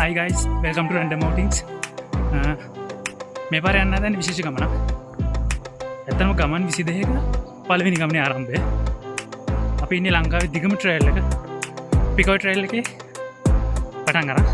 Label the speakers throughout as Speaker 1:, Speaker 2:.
Speaker 1: Hi guys, welcome to Random Outings. මේ පාරේ යන්න හදන විශේෂ ගමනක්. ඇත්තම ගමන් 22ක පළවෙනි ගමනේ ආරම්භය. අපි ඉන්නේ ලංකාවේ දිගම ට්‍රේල් එක. පිකෝයි ට්‍රේල් එකේ පටන් ගන්න.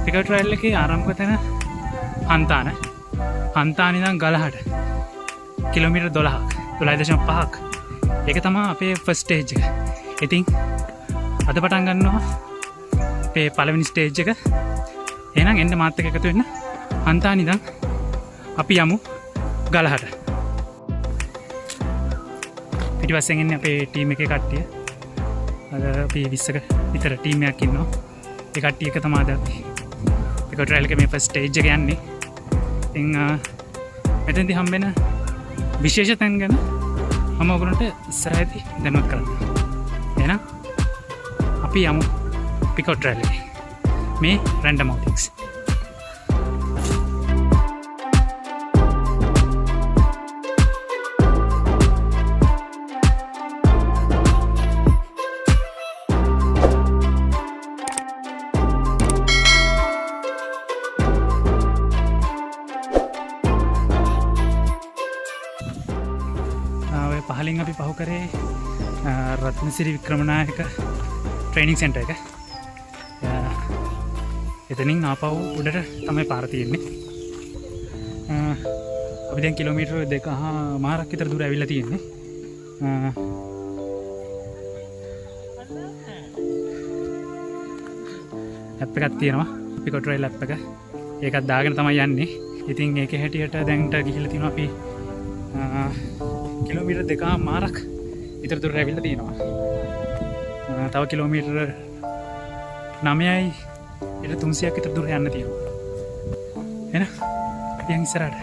Speaker 1: පිකෝයි ට්‍රේල් එකේ ආරම්භ තැන හන්තාන ඉඳන් ගලහට කිලෝමීටර් 12.5ක්. ඒක තමයි අපේ ෆස්ට් ස්ටේජ් එක. ඉතින් අද පටන් ගන්නවා අපේ පළවෙනි ස්ටේජ් එක. එහෙනම් එන්න මාත් එක්ක එකතු වෙන්න. හන්තාන ඉඳන් අපි යමු ගලහට. පිටිපස්සෙන් එන්නේ අපේ ටීම් එකේ කට්ටිය. අද අපි 20ක විතර ටීම් එකක් ඉන්නවා. ඒ කට්ටිය එක තමයි අද අපි පිකෝයි ට්‍රේල් එකේ මේ ෆස්ට් ස්ටේජ් එක යන්නේ. ඉතින් මෙතෙන්දී හම්බෙන විශේෂ තැන් ගැන මම ඔයගොල්ලන්ට ඉස්සරහදී දැනුවත් කරන්නම්. එහෙනම් අපි යමු පිකෝයි ට්‍රේල් එකේ මේ රැන්ඩම් අවුටින්ග්ස්. පහලින් අපි පහු කරේ රත්නසිරි වික්‍රමනායක ට්‍රේනිංగ్ සෙන්ටර් එක. එතනින් ආපහු උඩට තමයි පාර තියෙන්නේ. අපි දැන් කිලෝමීටර් 2.5 විතර දුර ඇවිල්ලා තියෙන්නේ. ඇප් එකක් තියෙනවා පිකෝයි ට්‍රේල් ඇප් එක. ඒකත් දාගෙන තමයි යන්නේ. ඉතින් ඒකේ හැටියට දැන්ට ගිහිල්ලා තියෙනවා අපි කිලෝමීටර් 2.5ක් විතර දුර ඇවිල්ලා තියෙනවා. තව කිලෝමීටර් 9.300ක් විතර දුර යන්න තියෙනවා. එහෙනම් අපි යන් ඉස්සරහට.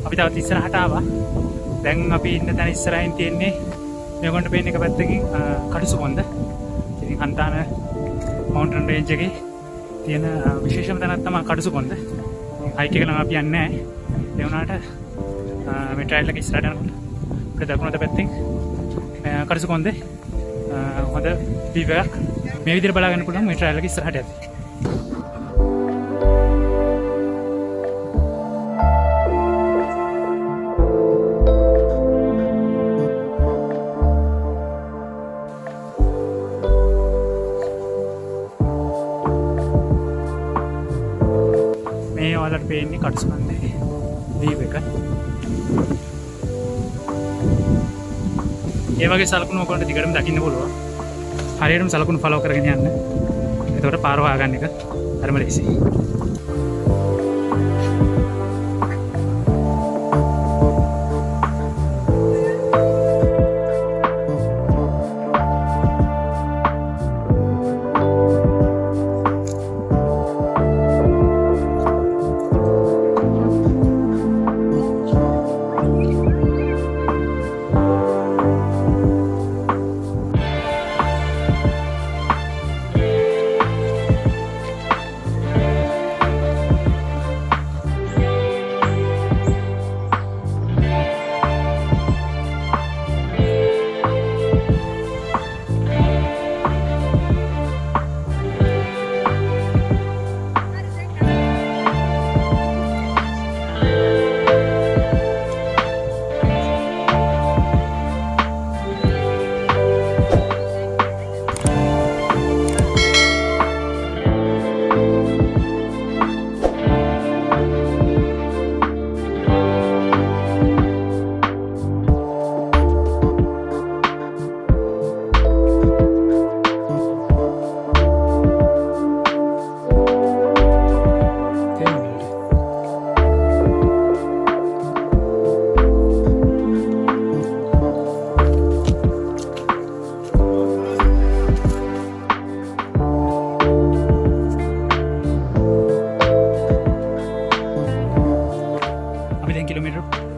Speaker 1: අපි තවත් ඉස්සරහට ආවා. දැන් අපි ඉන්න තැන ඉස්සරහින් තියෙන්නේ මේගොල්ලන්ට පේන එක පැත්තකින් කටුසුකොන්ද. ඉතින් හන්තාන මවුන්ටන් රේන්ජ් එකේ තියෙන විශේෂම තැනක් තමයි කටුසුකොන්ද. හයික් එක නම් අපි යන්නේ නැහැ. ඒ වුණාට මේ ට්‍රේල් එක ඉස්සරහට යනකොට අපිට දකුණත පැත්තෙන් කටුසුකොන්දේ හොඳ වීව් එකක් මේ විදිහට බලා ගන්න පුළුවන් මේ ට්‍රේල් එක ඉස්සරහට යද්දී. ඔයාලට පේන්නේ කටුසුකොන්දේ වීව් එක. ඒ වගේ සලකුණු ඔයගොල්ලන්ට දිගටම දකින්න පුළුවන්. හරියටම සලකුණු ෆලෝ කරගෙන යන්න. එතකොට පාර හොයාගන්න එක හරිම ලේසියි.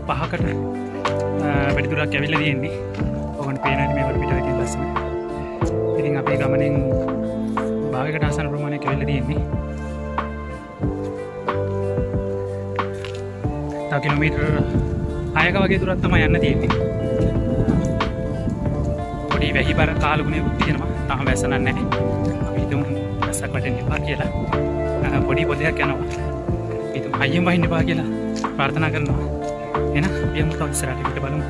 Speaker 1: 5කට වැඩි දුරක් ඇවිල්ලා තියෙන්නේ. ඔයගොල්ලෝ පේනවානේ මේකට පිටවෙ තියෙන ලස්සන. ඉතින් අපේ ගමනෙන් භාගයකට ආසන්න ප්‍රමාණයක් ඇවිල්ලා තියෙන්නේ. තව කිලෝමීටර් 6ක වගේ දුරක් තමයි යන්න තියෙන්නේ. පොඩි වැහිබර කාලුණේකුත් තියෙනවා. තාම වැස්සනක් නැහැ. අපි හිතමු වැස්සක් වටෙන්න එපා කියලා. පොඩි පොදයක් යනවා. හිතමු හයියෙන් වහින්න එපා කියලා ප්‍රාර්ථනා කරනවා. එහෙනම් අපි යමු තව ඉස්සරහට පිට බලමු.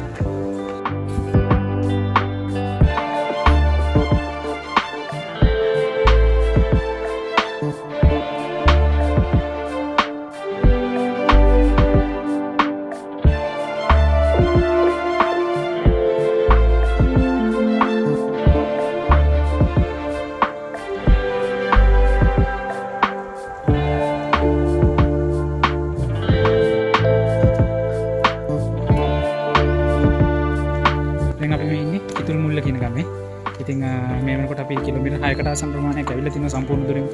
Speaker 1: ඉතින් මේ වෙනකොට අපි කිලෝමීටර් 6කට ආසන්න ප්‍රමාණයක් ඇවිල්ලා තියෙනවා සම්පූර්ණ දුරින්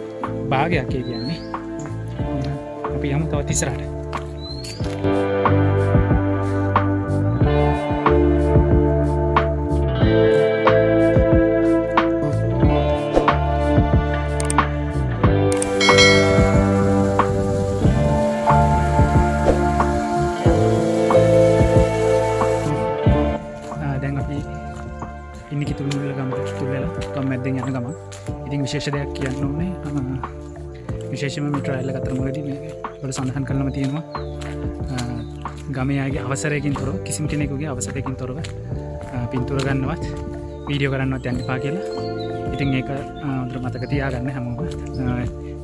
Speaker 1: භාගයක් කියන්නේ. අපි යමු තවත් ඉස්සරහට. දැන් අපි ඉන්නේ කිතුල්මුල්ල ගමට කිතුල් වෙලා ගම මැද්දෙන් යන ගමන්. ඉතින් විශේෂ දෙයක් කියන්න ඕනේ. විශේෂයෙන්ම මේ ට්‍රයල් එක අතරමඟදී මේක වල සඳහන් කරලම තියෙනවා. ගමේ ආගේ අවසරයකින් තොරව කිසිම කෙනෙකුගේ අවසරයකින් තොරව පින්තූර ගන්නවත් වීඩියෝ කරන්නවත් යන්න එපා කියලා. ඉතින් ඒක හොඳට මතක තියාගන්න හැමෝම.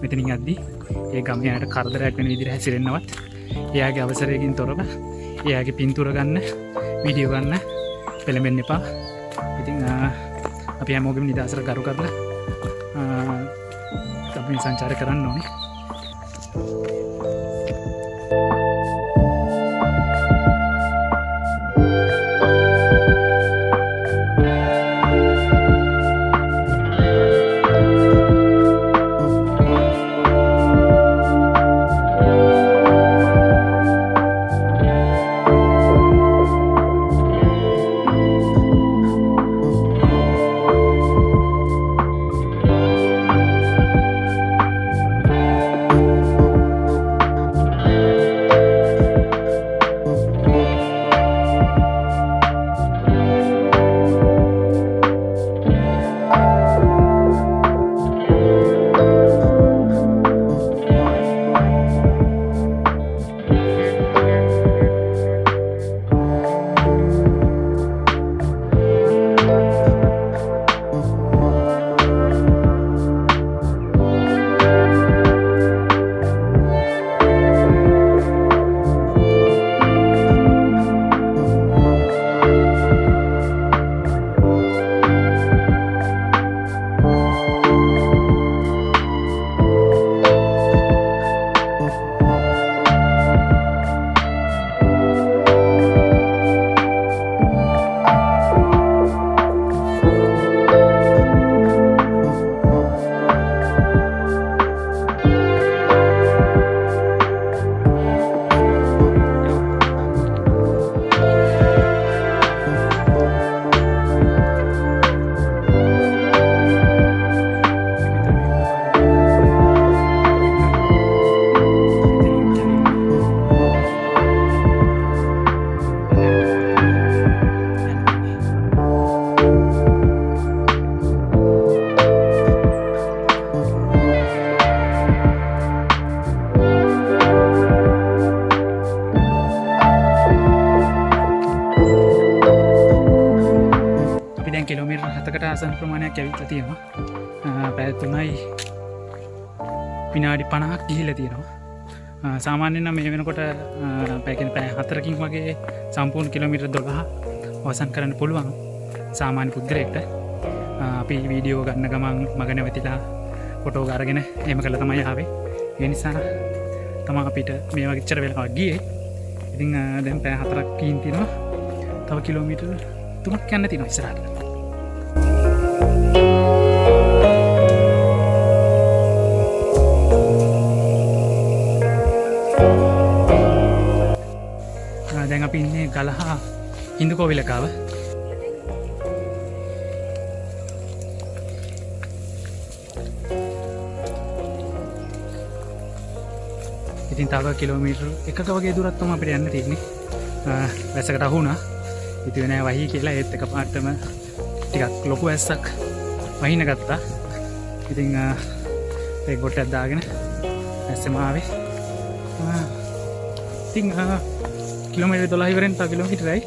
Speaker 1: මෙතනින් යද්දී ඒ ගමේ අයට කරදරයක් වෙන විදිහට හැසිරෙන්නවත් එයාගේ අවසරයකින් තොරව එයාගේ පින්තූර ගන්න වීඩියෝ ගන්න පෙළඹෙන්න එපා. ඉතින් අපි හැමෝගෙම නිදහසට ගරු කරලා අපි සංචාර කරන්න ඕනේ. කිලෝමීටර් 7කට ආසන්න ප්‍රමාණයක් ඇවිල්ලා තියෙනවා. පැය 3යි විනාඩි 50ක් ගිහිල්ලා තියෙනවා. සාමාන්‍යයෙන් නම් මේ වෙනකොට පැය 4කින් වගේ සම්පූර්ණ කිලෝමීටර් 12 අවසන් කරන්න පුළුවන් සාමාන්‍ය පුද්ගලයෙක්ට. අපි වීඩියෝ ගන්න ගමන් මග නැවතිලා ෆොටෝ අරගෙන එහෙම කළා තමයි ආවේ. ඒ නිසා තමයි අපිට මේ වගේ ඉච්චර වෙලාවක් ගියේ. ඉතින් දැන් පැය 4ක් ගින් තිනවා. තව කිලෝමීටර් 3ක් යන්න තියෙනවා ඉස්සරහට. දැන් අපි ඉන්නේ ගලහා හින්දුකෝවිලකාව. ඉතින් තව කිලෝමීටර් එකක වගේ දුරක් තමයි අපිට යන්න තියෙන්නේ. වැස්සකට අහු වුණා. හිතුවේ නෑ වහී කියලා, ඒත් එකපාරටම ටිකක් ලොකු වැස්සක් වහින්න ගත්තා. ඉතින් ඒ ගොටයක් දාගෙන ඇස්සෙම ආවේ. ඉතින් කිලෝමීටර් 12 ඉවරෙන් තව කිලෝමීටරයි.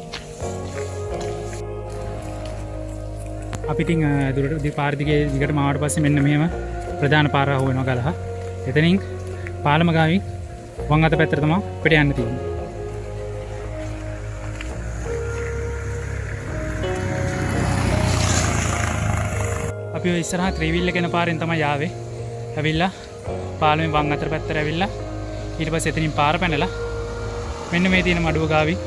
Speaker 1: අපි ඉතින් දුරට පාර දිගේ දිගටම ආවට පස්සේ මෙන්න මෙහෙම ප්‍රධාන පාර අහු වෙනවා ගලහා. එතනින් පාලම ගාවින් වම් අත පැත්තට තමයි අපිට යන්න තියෙන්නේ. අපි ඔය ඉස්සරහා ත්‍රිවිල් එක යන පාරෙන් තමයි ආවේ. ඇවිල්ලා පාලමෙන් වම් අත පැත්තට ඇවිල්ලා ඊට පස්සේ එතනින් පාර පැනලා මෙන්න මේ තියෙන මඩුව ගාවින්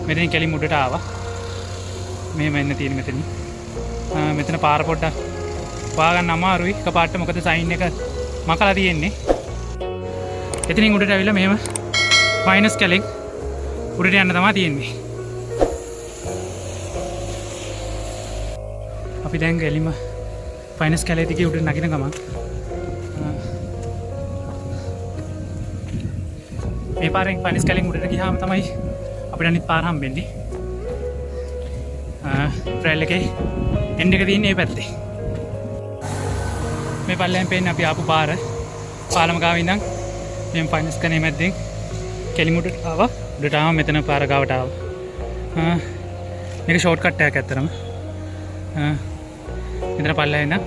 Speaker 1: මෙතනින් කෙලින් උඩට ආවා. මෙහෙම එන්න තියෙන මෙතනින්. මෙතන පාර පොඩ්ඩක් හොයාගන්න අමාරුයි එකපාරට, මොකද සයින් එක මකලා තියෙන්නේ. එතනින් උඩට ඇවිල්ලා මෙහෙම මයිනස් කැලෙන් උඩට යන්න තමයි තියෙන්නේ. අපි දැන් එලිම ෆයිනස් කැලේ දිගේ උඩට නගින ගමන් මේ පාරෙන් ෆයිනස් කැලෙන් උඩට ගියාම තමයි අපිට අනිත් පාර හම්බෙන්නේ. ට්‍රේල් එකේ එන්ඩ් එක තියෙන්නේ මේ පැත්තේ. මේ පල්ලෙන් පේන්නේ අපි ආපු පාර. පාලම ගාව ඉඳන් මේ ෆයිනස් කනේ මැද්දෙන් කෙලින් උඩට ආවා. උඩට ආවම මෙතන පාර ගාවට ආවා. මේක ෂෝට් කට් එකක් ඇත්තරම. මෙතන පල්ලෙන් ඉඳන්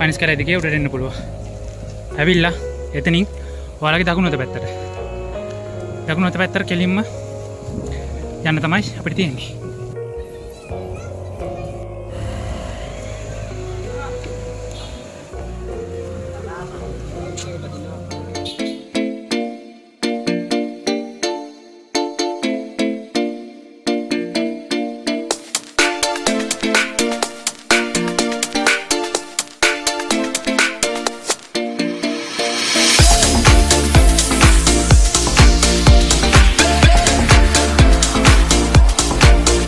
Speaker 1: ෆයිනස් කැලේ දිගේ උඩට එන්න පුළුවන්. ඇවිල්ලා එතනින් ඔයාලගේ දකුණු අත පැත්තට. දකුණු අත පැත්තට කෙලින්ම යන්න තමයි අපිට තියෙන්නේ.